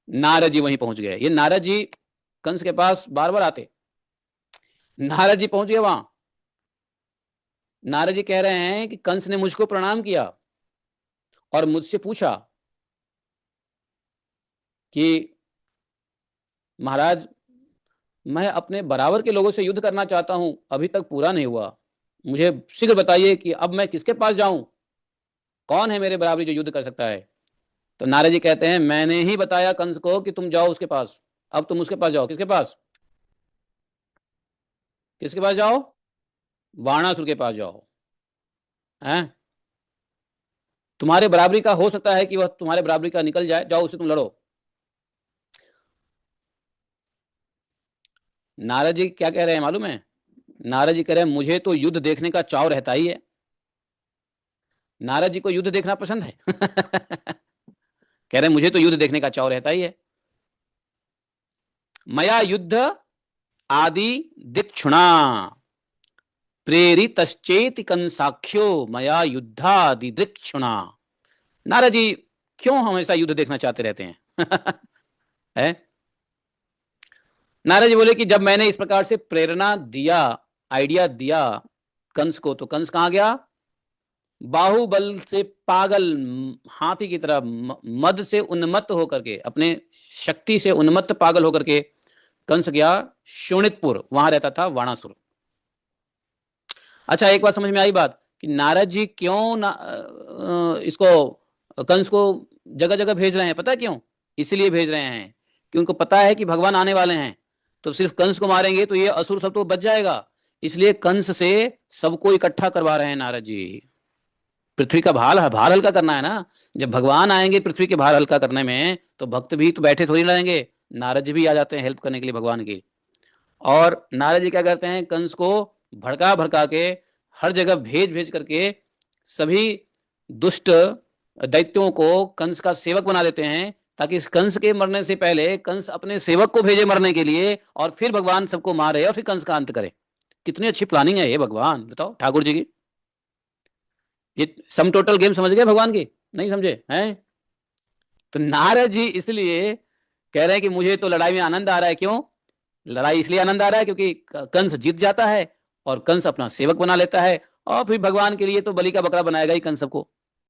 नारद जी वहीं पहुंच गए। ये नारद जी कंस के पास बार बार आते। नारद जी पहुंच गए वहां। नारद जी कह रहे हैं कि कंस ने मुझको प्रणाम किया और मुझसे पूछा कि महाराज, मैं अपने बराबर के लोगों से युद्ध करना चाहता हूं, अभी तक पूरा नहीं हुआ। मुझे शीघ्र बताइए कि अब मैं किसके पास जाऊं, कौन है मेरे बराबरी जो युद्ध कर सकता है। तो नारद जी कहते हैं, मैंने ही बताया कंस को कि तुम जाओ उसके पास। अब तुम उसके पास जाओ। किसके पास? किसके पास जाओ? वाणासुर के पास जाओ। हैं? तुम्हारे बराबरी का हो सकता है कि वह तुम्हारे बराबरी का निकल जाए, जाओ उससे तुम लड़ो। नारद जी क्या कह रहे हैं मालूम है? नारद जी कह रहे हैं, मुझे तो युद्ध देखने का चाव रहता ही है। नारद जी को युद्ध देखना पसंद है। कह रहे हैं, मुझे तो युद्ध देखने का चाव रहता ही है। मया युद्ध आदि दिक्षुणा प्रेरितश्चेति कंसाख्यो मया युद्धादि दिक्षुणा। नारद जी क्यों हमेशा युद्ध देखना चाहते रहते हैं? है? नारद जी बोले कि जब मैंने इस प्रकार से प्रेरणा दिया, आइडिया दिया कंस को, तो कंस कहां गया? बाहुबल से पागल, हाथी की तरह, मद से उन्मत्त होकर के, अपने शक्ति से उन्मत्त पागल होकर के कंस गया शोणितपुर। वहां रहता था वाणासुर। अच्छा, एक बात समझ में आई बात कि नारद जी क्यों इसको कंस को जगह जगह भेज रहे हैं? पता है क्यों? इसलिए भेज रहे हैं कि उनको पता है कि भगवान आने वाले हैं, तो सिर्फ कंस को मारेंगे तो ये असुर सब तो बच जाएगा। इसलिए कंस से सबको इकट्ठा करवा रहे हैं नारद जी। पृथ्वी का भार हल्का करना है ना। जब भगवान आएंगे पृथ्वी के भार हल्का करने में, तो भक्त भी तो बैठे थोड़ी रहेंगे। नारद जी भी आ जाते हैं हेल्प करने के लिए भगवान की। और नारद जी क्या करते हैं? कंस को भड़का भड़का के, हर जगह भेज भेज करके, सभी दुष्ट दैत्यों को कंस का सेवक बना देते हैं, ताकि इस कंस के मरने से पहले कंस अपने सेवक को भेजे मरने के लिए, और फिर भगवान सबको मारे और फिर कंस का अंत करे। कितनी अच्छी प्लानिंग है ये भगवान, बताओ ठाकुर जी की। ये सम टोटल गेम समझ गए भगवान की? नहीं समझे हैं? तो नारद जी इसलिए कह रहे हैं कि मुझे तो लड़ाई में आनंद आ रहा है। क्यों लड़ाई? इसलिए आनंद आ रहा है क्योंकि कंस जीत जाता है और कंस अपना सेवक बना लेता है, और फिर भगवान के लिए तो बलि का बकरा बनाएगा ही कंस सबको।